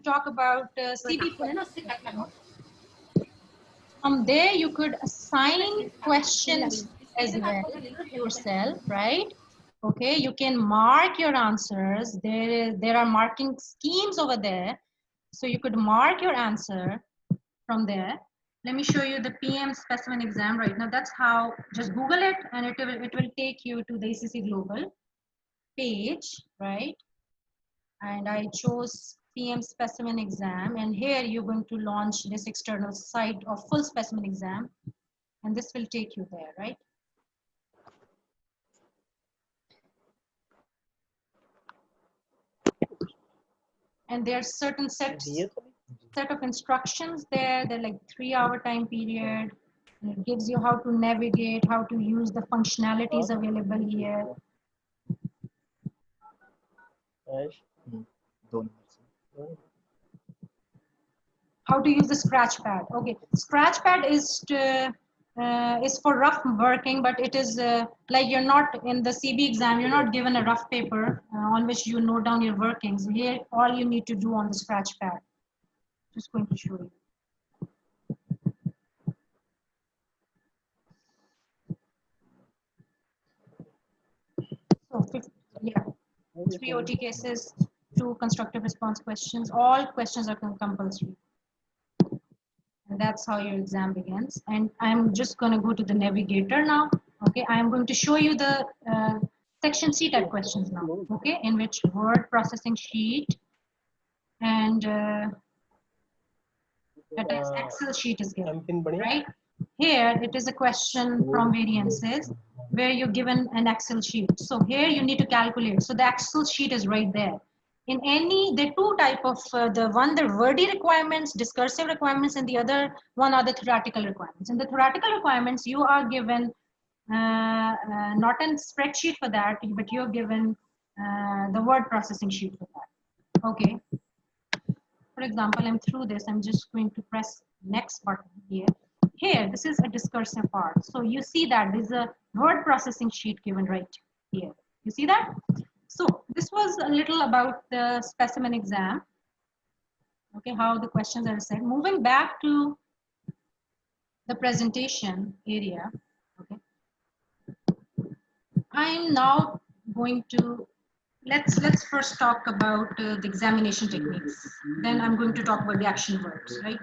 talk about CB. From there, you could assign questions as well yourself, right? Okay, you can mark your answers. There are marking schemes over there. So you could mark your answer from there. Let me show you the PM specimen exam right now. That's how, just Google it and it will take you to the ACC Global page, right? And I chose PM specimen exam, and here you're going to launch this external site of full specimen exam, and this will take you there, right? And there are certain set of instructions there. They're like 3-hour time period. And it gives you how to navigate, how to use the functionalities available here. How to use the scratch pad. Okay, scratch pad is for rough working, but it is like you're not in the CB exam, you're not given a rough paper on which you note down your workings. Here, all you need to do on the scratch pad. Just going to show you. So, yeah, 3 OT cases, 2 constructive response questions. All questions are compulsory. And that's how your exam begins. And I'm just going to go to the navigator now. Okay, I'm going to show you the section C type questions now. Okay, in which word processing sheet and Excel sheet is given. Right here, it is a question from variances where you're given an Excel sheet. So here you need to calculate. So the Excel sheet is right there. In any, there are 2 type of the wordy requirements, discursive requirements, and the other one are the theoretical requirements. In the theoretical requirements, you are given not a spreadsheet for that, but you're given the word processing sheet for that. Okay. For example, I'm through this. I'm just going to press next button here. Here, this is a discursive part. So you see that there's a word processing sheet given right here. You see that? So this was a little about the specimen exam. Okay, how the questions are set. Moving back to the presentation area. Okay, I'm now going to let's first talk about the examination techniques. Then I'm going to talk about the action verbs, right?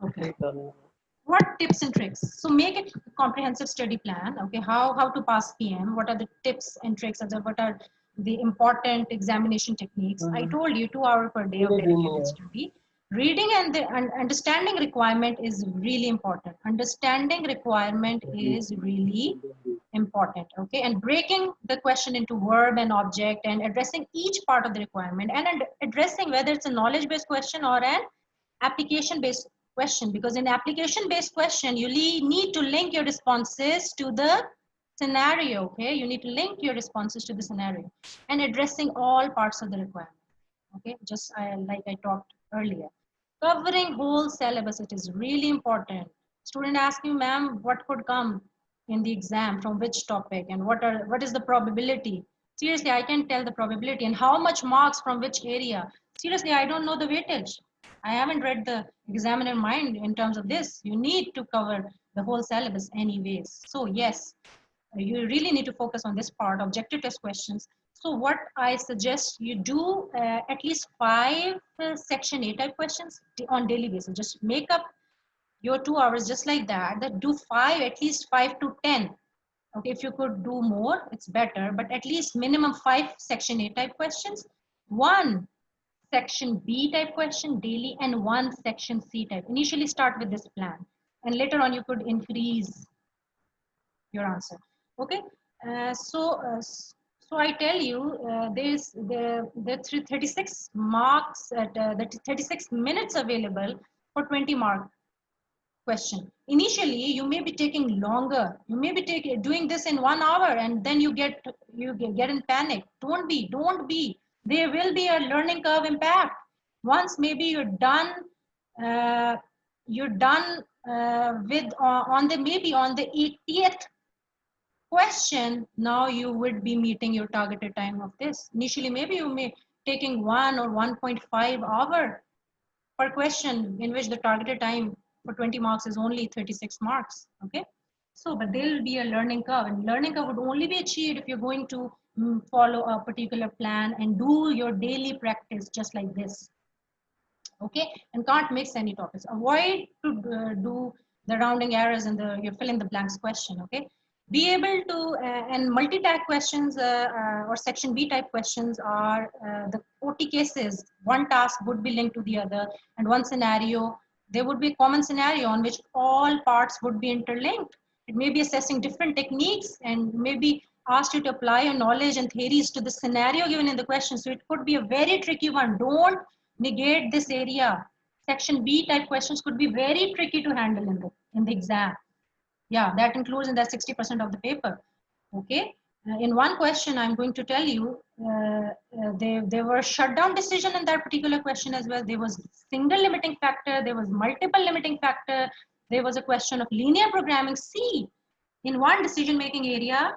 Okay. What tips and tricks? So make it a comprehensive study plan. Okay, how to pass PM? What are the tips and tricks? And what are the important examination techniques? I told you 2 hours per day of dedicated study. Reading and understanding requirement is really important. Understanding requirement is really important. Okay, and breaking the question into verb and object and addressing each part of the requirement and addressing whether it's a knowledge-based question or an application-based question, because in application-based question, you need to link your responses to the scenario. Okay, you need to link your responses to the scenario and addressing all parts of the requirement. Okay, just like I talked earlier, covering whole syllabus, it is really important. Student asks you, ma'am, what could come in the exam from which topic and what is the probability? Seriously, I can tell the probability and how much marks from which area. Seriously, I don't know the weightage. I haven't read the examiner mind in terms of this. You need to cover the whole syllabus anyways. So yes, you really need to focus on this part, objective test questions. So what I suggest you do at least 5 section A type questions on daily basis. Just make up your 2 hours just like that. That do 5, at least 5 to 10. Okay, if you could do more, it's better, but at least minimum 5 section A type questions, 1 section B type question daily, and 1 section C type. Initially start with this plan, and later on you could increase your answer. Okay, so I tell you, there's the 36 marks at the 36 minutes available for 20 mark question. Initially, you may be taking longer. You may be doing this in 1 hour, and then you get in panic. Don't be. There will be a learning curve impact. Once maybe you're done with on the 80th question, now you would be meeting your targeted time of this. Initially, maybe you may taking 1 or 1.5 hour per question, in which the targeted time for 20 marks is only 36 marks. Okay. So, but there will be a learning curve, and learning curve would only be achieved if you're going to follow a particular plan and do your daily practice just like this. Okay, and can't mix any topics. Avoid to do the rounding errors and you fill in the blanks question. Okay, be able to and multi-tag questions or section B type questions are the OT cases. One task would be linked to the other, and one scenario, there would be a common scenario on which all parts would be interlinked. It may be assessing different techniques and maybe asked you to apply your knowledge and theories to the scenario given in the question. So it could be a very tricky one. Don't negate this area. Section B type questions could be very tricky to handle in the exam. Yeah, that includes in that 60% of the paper. Okay. In one question, I'm going to tell you, there were shutdown decision in that particular question as well. There was single limiting factor. There was multiple limiting factor. There was a question of linear programming. See, in one decision-making area,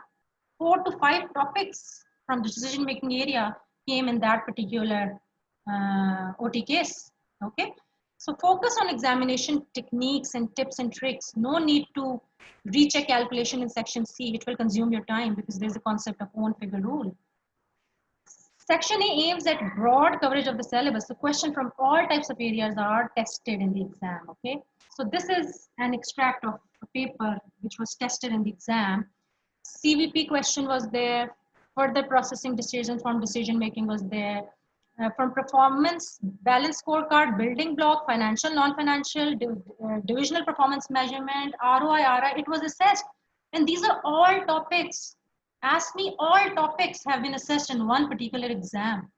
4 to 5 topics from the decision-making area came in that particular OT case. Okay, so focus on examination techniques and tips and tricks. No need to recheck calculation in section C, which will consume your time because there's a concept of own figure rule. Section A aims at broad coverage of the syllabus. The question from all types of areas are tested in the exam. Okay, so this is an extract of a paper which was tested in the exam. CVP question was there. Further processing decisions from decision making was there. From performance, balance scorecard, building block, financial, non-financial, divisional performance measurement, ROI, RI, it was assessed. And these are all topics. Ask me, all topics have been assessed in one particular exam.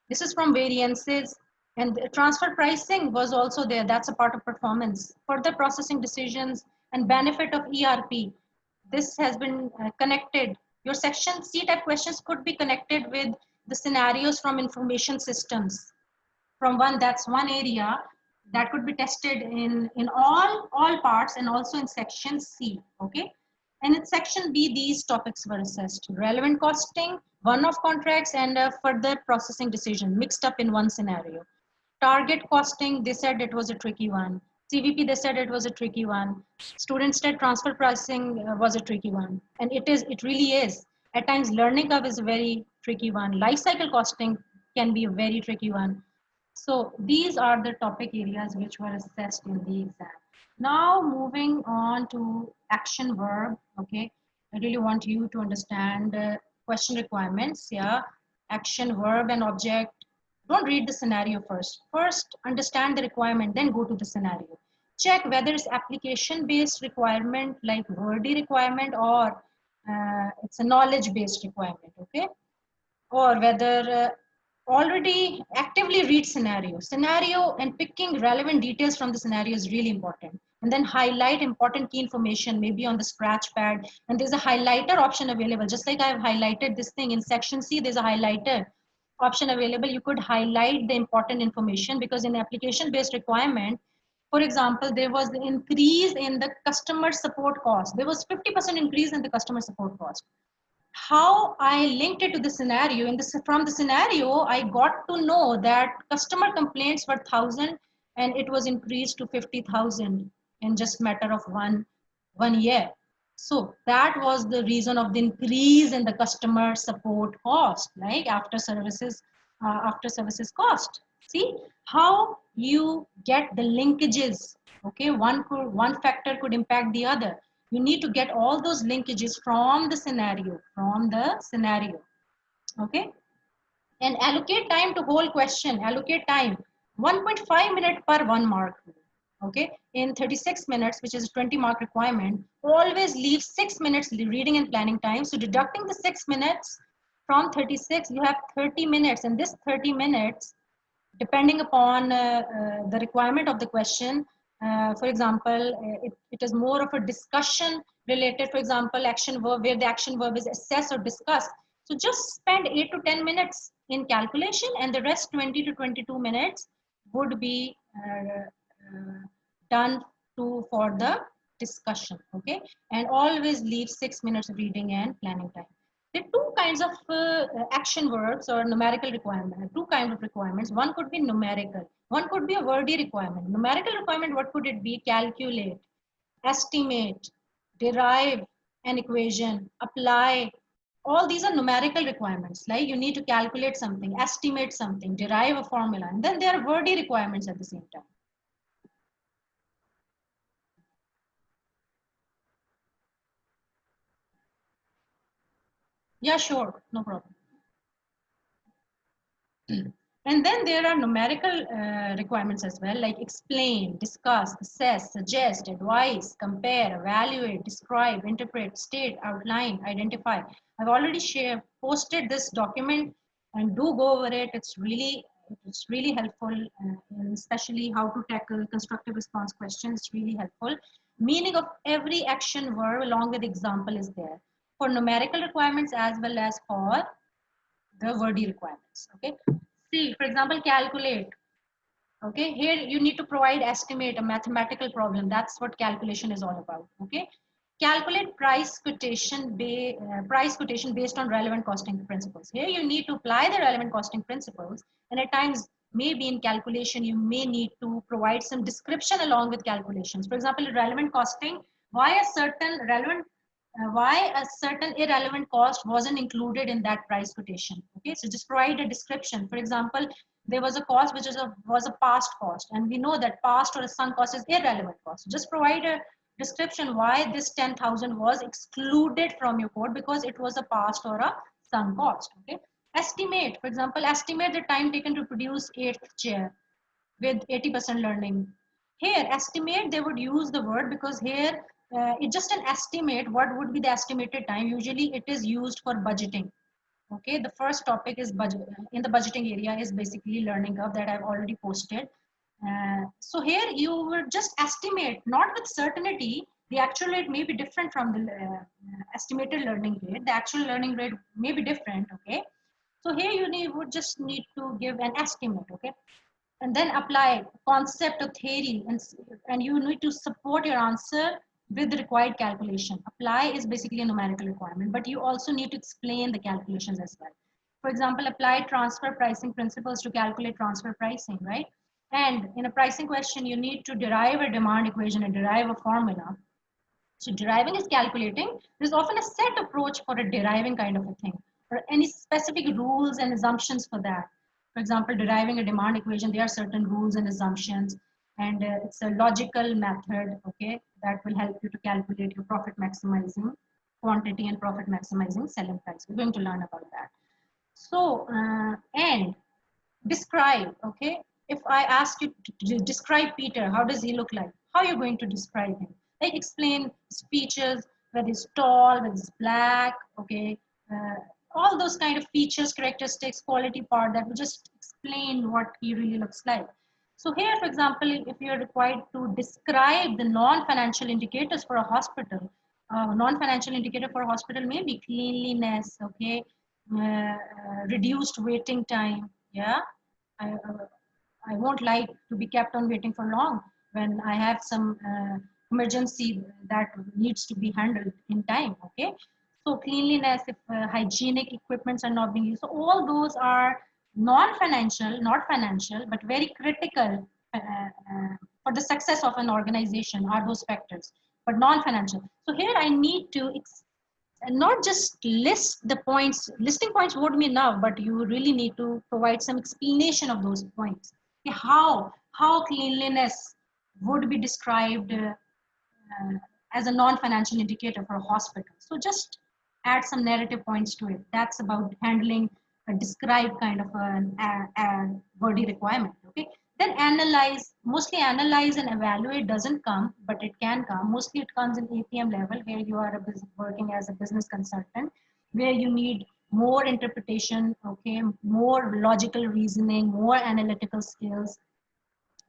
This is from variances, and transfer pricing was also there. That's a part of performance. Further processing decisions and benefit of ERP. This has been connected. Your section C type questions could be connected with the scenarios from information systems. From that's one area that could be tested in all parts and also in section C. Okay. And in section B, these topics were assessed. Relevant costing, one-off contracts, and further processing decision mixed up in one scenario. Target costing, they said it was a tricky one. CVP, they said it was a tricky one. Student state transfer pricing was a tricky one. And it really is. At times, learning curve is a very tricky one. Life cycle costing can be a very tricky one. So these are the topic areas which were assessed in the exam. Now moving on to action verb. Okay, I really want you to understand question requirements. Yeah, action verb and object. Don't read the scenario first. First, understand the requirement, then go to the scenario. Check whether it's application-based requirement like wordy requirement or it's a knowledge-based requirement, okay? Or whether already actively read scenario and picking relevant details from the scenario is really important. And then highlight important key information, maybe on the scratch pad. And there's a highlighter option available. Just like I've highlighted this thing in section C, there's a highlighter option available. You could highlight the important information because in application-based requirement, for example, there was the increase in the customer support cost. There was 50% increase in the customer support cost. How I linked it to the scenario, from the scenario, I got to know that customer complaints were 1,000 and it was increased to 50,000 in just matter of one year. So that was the reason of the increase in the customer support cost, like after services cost. See how you get the linkages. Okay, one factor could impact the other. You need to get all those linkages from the scenario, okay? And allocate time to whole question, allocate time, 1.5 minutes per 1 mark, okay? In 36 minutes, which is a 20 mark requirement, always leave 6 minutes reading and planning time. So deducting the 6 minutes from 36, you have 30 minutes, and this 30 minutes, depending upon the requirement of the question, for example, it is more of a discussion related, for example, action verb, where the action verb is assess or discuss. So just spend 8 to 10 minutes in calculation, and the rest 20 to 22 minutes would be done for the discussion, okay? And always leave 6 minutes of reading and planning time. There are two kinds of action verbs or numerical requirement, two kinds of requirements. One could be numerical, one could be a wordy requirement. Numerical requirement, what could it be? Calculate, estimate, derive an equation, apply. All these are numerical requirements. Like you need to calculate something, estimate something, derive a formula. And then there are wordy requirements at the same time. Yeah, sure, no problem. And then there are numerical requirements as well, like explain, discuss, assess, suggest, advise, compare, evaluate, describe, interpret, state, outline, identify. I've already posted this document, and do go over it. It's really helpful, in especially how to tackle constructive response questions. It's really helpful. Meaning of every action verb along with example is there for numerical requirements as well as for the wordy requirements. Okay. See, for example, calculate. Okay, here you need to provide estimate, a mathematical problem. That's what calculation is all about. Okay, calculate price quotation based on relevant costing principles. Here you need to apply the relevant costing principles, and at times maybe in calculation you may need to provide some description along with calculations. For example, relevant costing, why a certain irrelevant cost wasn't included in that price quotation. Okay, so just provide a description. For example, there was a cost which was a past cost, and we know that past or a sunk cost is irrelevant cost. Just provide a description why this 10,000 was excluded from your quote because it was a past or a sunk cost. Okay, estimate. For example, estimate the time taken to produce eighth chair with 80% learning. Here, estimate, they would use the word because here it's just an estimate. What would be the estimated time? Usually it is used for budgeting. Okay, the first topic is budget in the budgeting area is basically learning curve that I've already posted. So here you would just estimate, not with certainty. The actual rate may be different from the estimated learning rate. The actual learning rate may be different. Okay, so here would just need to give an estimate. Okay, and then apply concept of theory, and you need to support your answer with the required calculation. Apply is basically a numerical requirement, but you also need to explain the calculations as well. For example, apply transfer pricing principles to calculate transfer pricing, right? And in a pricing question, you need to derive a demand equation and derive a formula. So deriving is calculating. There's often a set approach for a deriving kind of a thing, or any specific rules and assumptions for that. For example, deriving a demand equation, there are certain rules and assumptions, and it's a logical method, okay, that will help you to calculate your profit maximizing quantity and profit maximizing selling price. We're going to learn about that. So, and describe, okay? If I ask you to describe Peter, how does he look like? How are you going to describe him? Like explain features, whether he's tall, whether he's black, okay? All those kind of features, characteristics, quality part that will just explain what he really looks like. So here, for example, if you're required to describe the non-financial indicators for a hospital, non-financial indicator for a hospital may be cleanliness, okay, reduced waiting time, yeah. I, uh, I won't like to be kept on waiting for long when I have some emergency that needs to be handled in time, okay. So cleanliness, if hygienic equipments are not being used, so all those are non-financial, not financial, but very critical for the success of an organization are those factors, but non-financial. So here I need to and not just list the points. Listing points would be enough, but you really need to provide some explanation of those points. Okay, how cleanliness would be described as a non-financial indicator for a hospital. So just add some narrative points to it. That's about handling a described kind of a wordy requirement. Okay. Then analyze, mostly analyze and evaluate doesn't come, but it can come. Mostly it comes in APM level where you are working as a business consultant, where you need more interpretation, okay, more logical reasoning, more analytical skills.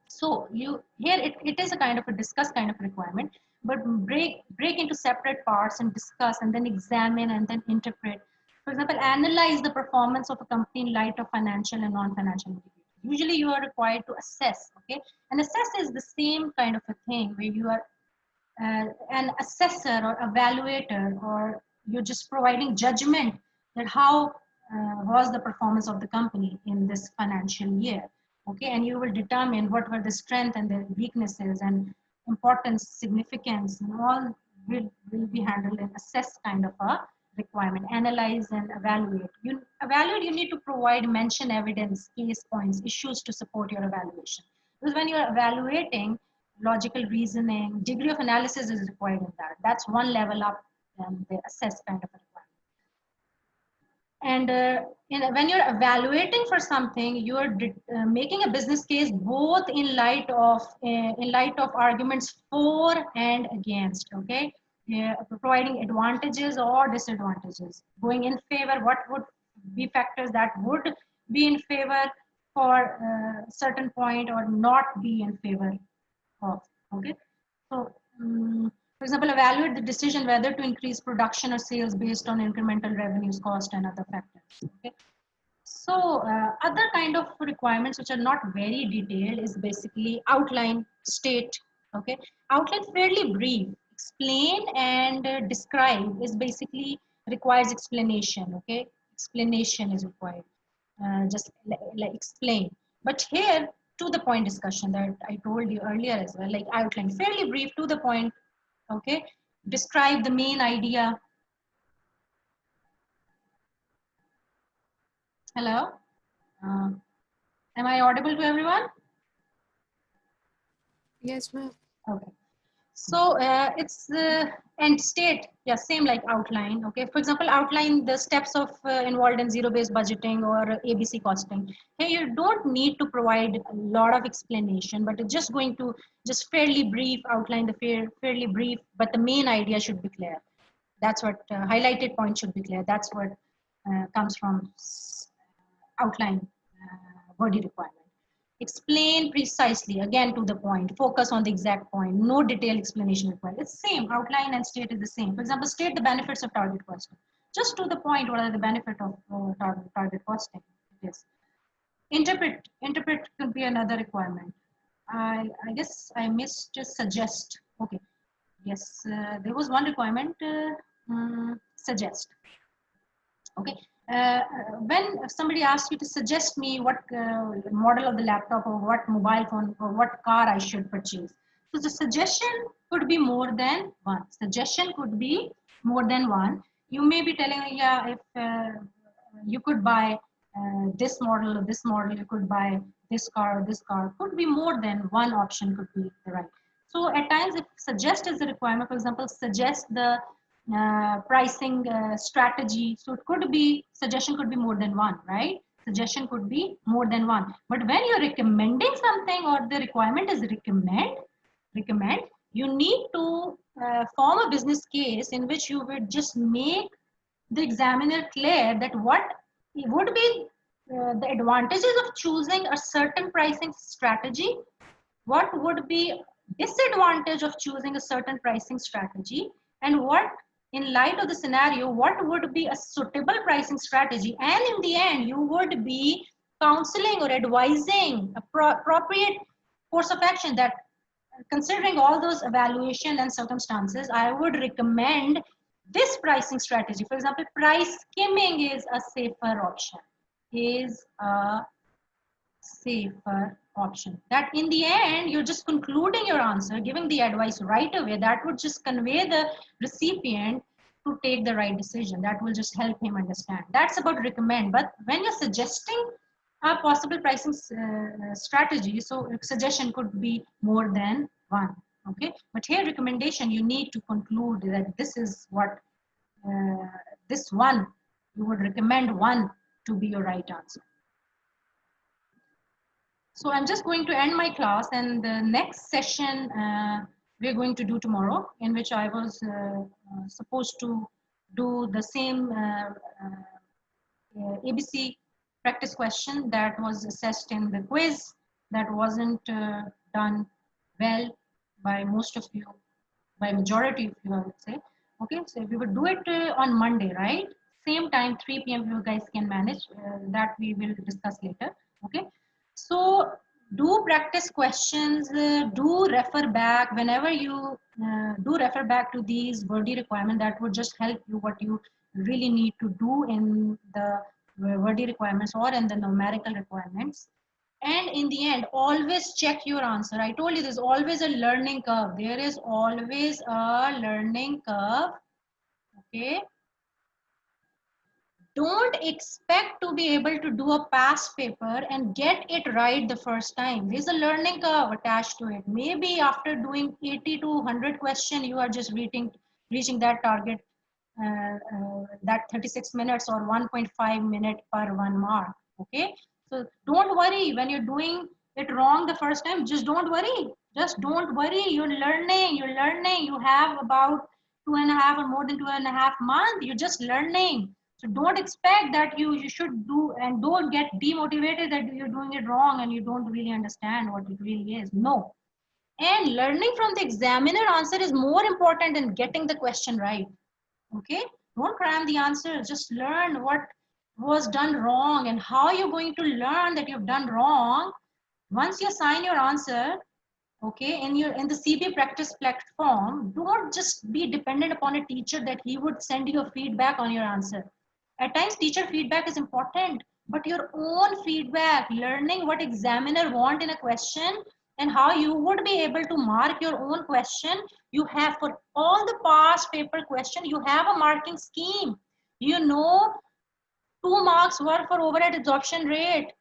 So you here it is a kind of a discuss kind of requirement, but break into separate parts and discuss and then examine and then interpret. For example, analyze the performance of a company in light of financial and non-financial indicators. Usually you are required to assess, okay? And assess is the same kind of a thing where you are an assessor or evaluator, or you're just providing judgment that how was the performance of the company in this financial year. Okay, and you will determine what were the strengths and the weaknesses and importance, significance, and all will be handled in assess kind of a requirement. Analyze and evaluate. You evaluate, you need to provide mention evidence, case points, issues to support your evaluation. Because when you're evaluating, logical reasoning, degree of analysis is required in that. That's one level up than the assess kind of a requirement. And when you're evaluating for something, you're making a business case both in light of arguments for and against. Okay, yeah, providing advantages or disadvantages, going in favor. What would be factors that would be in favor for a certain point or not be in favor of. Okay, so for example, evaluate the decision whether to increase production or sales based on incremental revenues, cost, and other factors. Okay, so other kind of requirements which are not very detailed is basically outline, state. Okay, outline fairly brief, explain and describe is basically requires explanation. Okay, explanation is required. Just like explain. But here, to the point discussion that I told you earlier as well, like outline, fairly brief, to the point. Okay, describe the main idea. Hello, am I audible to everyone? Yes, ma'am. Okay. So it's and state, yeah, same like outline. Okay, for example, outline the steps of involved in zero-based budgeting or ABC costing. Here you don't need to provide a lot of explanation, but it's just going to just fairly brief outline the fairly brief, but the main idea should be clear. That's what highlighted point should be clear. That's what comes from outline body requirement. Explain precisely, again to the point, focus on the exact point, no detailed explanation required. It's same, outline and state is the same. For example, state the benefits of target costing. Just to the point, what are the benefit of target costing? It is. Interpret could be another requirement. I guess I missed just suggest. Okay, yes, there was one requirement, suggest. Okay, when somebody asks you to suggest me what model of the laptop or what mobile phone or what car I should purchase, so the suggestion could be more than one. Suggestion could be more than one. You may be telling, yeah, if you could buy this model or this model, you could buy this car or this car. Could be more than one option could be the right. So at times, if suggest is the requirement, for example, suggest the pricing strategy. So it could be, suggestion could be more than one, right? Suggestion could be more than one. But when you're recommending something or the requirement is recommend, you need to form a business case in which you would just make the examiner clear that what would be the advantages of choosing a certain pricing strategy, what would be disadvantage of choosing a certain pricing strategy, and what, in light of the scenario, what would be a suitable pricing strategy. And in the end, you would be counseling or advising appropriate course of action that, considering all those evaluation and circumstances, I would recommend this pricing strategy. For example, price skimming is a safer option. That in the end, you're just concluding your answer, giving the advice right away. That would just convey the recipient to take the right decision. That will just help him understand. That's about recommend. But when you're suggesting a possible pricing strategy, so suggestion could be more than one. Okay, but here recommendation, you need to conclude that this is what this one, you would recommend one to be your right answer. So I'm just going to end my class, and the next session we're going to do tomorrow, in which I was supposed to do the same ABC practice question that was assessed in the quiz that wasn't done well by most of you, by majority of you, I would say. Okay, so we would do it on Monday, right? Same time, 3 p.m. you guys can manage. That we will discuss later. Okay, so do practice questions, do refer back whenever you do refer back to these wordy requirements that would just help you what you really need to do in the wordy requirements or in the numerical requirements. And in the end, always check your answer. I told you there's always a learning curve. There is always a learning curve. Okay. Don't expect to be able to do a past paper and get it right the first time. There's a learning curve attached to it. Maybe after doing 80 to 100 question, you are just reaching that target, that 36 minutes or 1.5 minute per 1 mark. Okay. So don't worry when you're doing it wrong the first time. Just don't worry. Just don't worry. You're learning. You're learning. You have about 2.5 or more than 2.5 months. You're just learning. So don't expect that you should do, and don't get demotivated that you're doing it wrong and you don't really understand what it really is. No. And learning from the examiner answer is more important than getting the question right. Okay. Don't cram the answer. Just learn what was done wrong and how you're going to learn that you've done wrong. Once you assign your answer, okay, in the CB practice platform, don't just be dependent upon a teacher that he would send you a feedback on your answer. At times teacher feedback is important, but your own feedback, learning what examiner want in a question and how you would be able to mark your own question. You have for all the past paper question, you have a marking scheme. You know, 2 marks were for overhead absorption rate.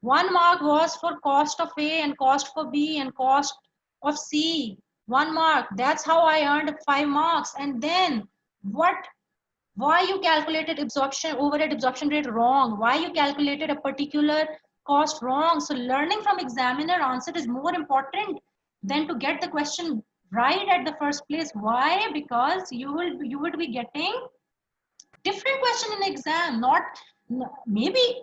1 mark was for cost of A and cost for B and cost of C. 1 mark. That's how I earned 5 marks. And then what? Why you calculated overhead absorption rate wrong? Why you calculated a particular cost wrong? So learning from examiner answer is more important than to get the question right at the first place. Why? Because you would be getting different question in exam. Not maybe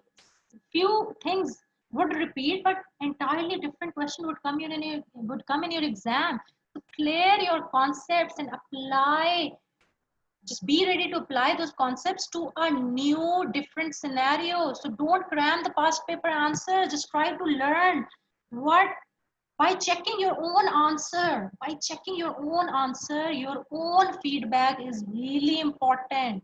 few things would repeat, but entirely different question would come in your exam. So clear your concepts and apply, just be ready to apply those concepts to a new different scenario. So don't cram the past paper answer. Just try to learn what, by checking your own answer. By checking your own answer, your own feedback is really important.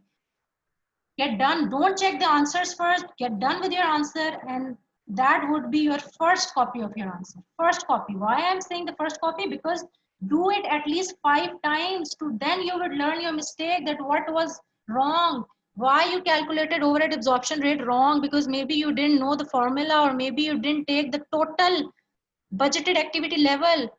Get done. Don't check the answers first. Get done with your answer, and that would be your first copy of your answer. First copy. Why I'm saying the first copy? Because do it at least 5 times to then you would learn your mistake, that what was wrong, why you calculated overhead absorption rate wrong, because maybe you didn't know the formula, or maybe you didn't take the total budgeted activity level.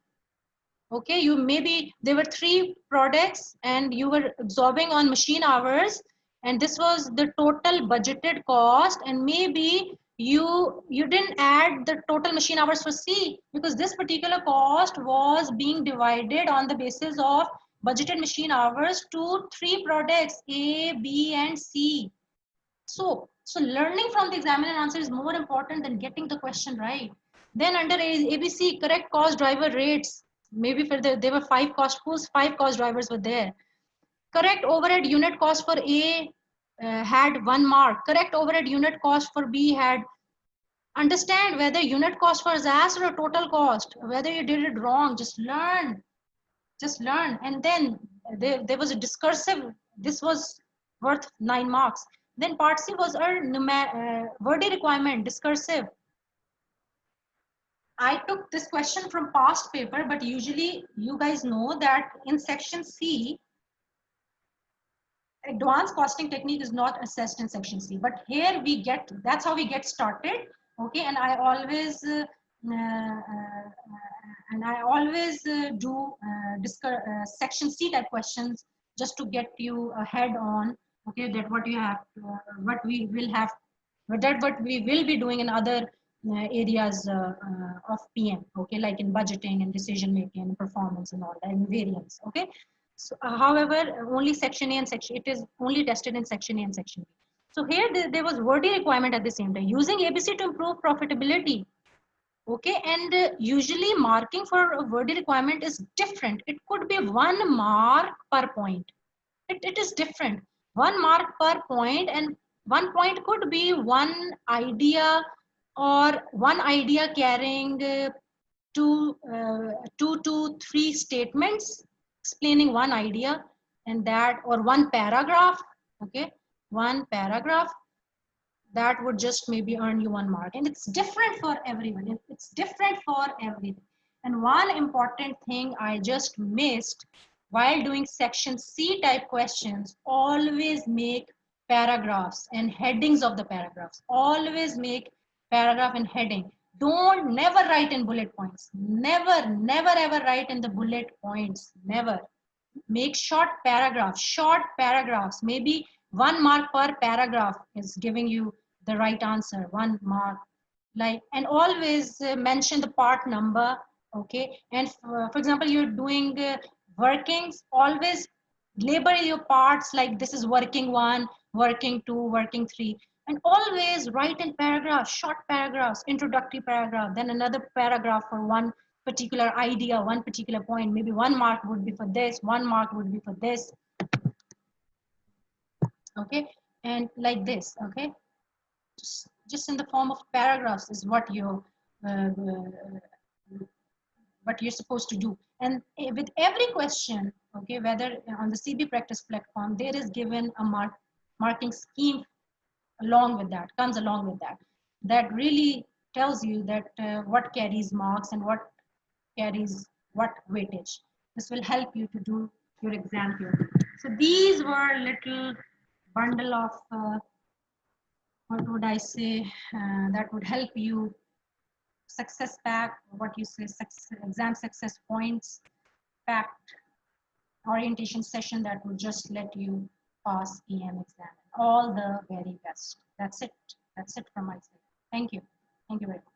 Okay, you maybe there were 3 products and you were absorbing on machine hours, and this was the total budgeted cost, and maybe you didn't add the total machine hours for C, because this particular cost was being divided on the basis of budgeted machine hours to 3 products A, B and C. So learning from the examiner answer is more important than getting the question right. Then under ABC, correct cost driver rates. Maybe for there were 5 cost pools, 5 cost drivers were there. Correct overhead unit cost for A had 1 mark. Correct overhead unit cost for B had. Understand whether unit cost was asked or total cost. Whether you did it wrong, just learn. Just learn. And then there was a discursive. This was worth 9 marks. Then part C was a wordy requirement, discursive. I took this question from past paper, but usually you guys know that in section C, advanced costing technique is not assessed in section C, but here we get, that's how we get started. Okay, and I always do section C type questions just to get you ahead on, okay, that what you have, what we will have, what we will be doing in other areas of PM, okay, like in budgeting and decision making and performance and all that, and variance, okay. So, however, only section A and section, it is only tested in section A and section B. So here there was wordy requirement at the same time, using ABC to improve profitability. Okay, and usually marking for a wordy requirement is different. It could be 1 mark per point. It is different. 1 mark per point, and 1 point could be one idea, or one idea carrying 2 to 3 statements. explaining one idea and that, or one paragraph, okay, one paragraph, that would just maybe earn you 1 mark. And it's different for everyone. It's different for everything. And one important thing I just missed while doing section C type questions, always make paragraphs and headings of the paragraphs. Always make paragraph and heading. Don't never write in bullet points. Never, never ever write in the bullet points. Never. Make short paragraphs. Maybe 1 mark per paragraph is giving you the right answer. 1 mark. Like, and always mention the part number. Okay. And for example, you're doing workings, always label your parts like this is working 1, working 2, working 3. And always write in paragraphs, short paragraphs, introductory paragraph, then another paragraph for one particular idea, one particular point. Maybe 1 mark would be for this, 1 mark would be for this. Okay. And like this. Okay. Just in the form of paragraphs is uh, what you're supposed to do. And with every question, okay, whether on the CB practice platform, there is given a marking scheme along with that, comes along with that. That really tells you that what carries marks and what carries what weightage. This will help you to do your exam here. So these were little bundle of, what would I say, that would help you success pack, what you say, exam success points, packed orientation session that would just let you pass EM exam. All the very best. That's it. That's it from my side. Thank you. Thank you very much.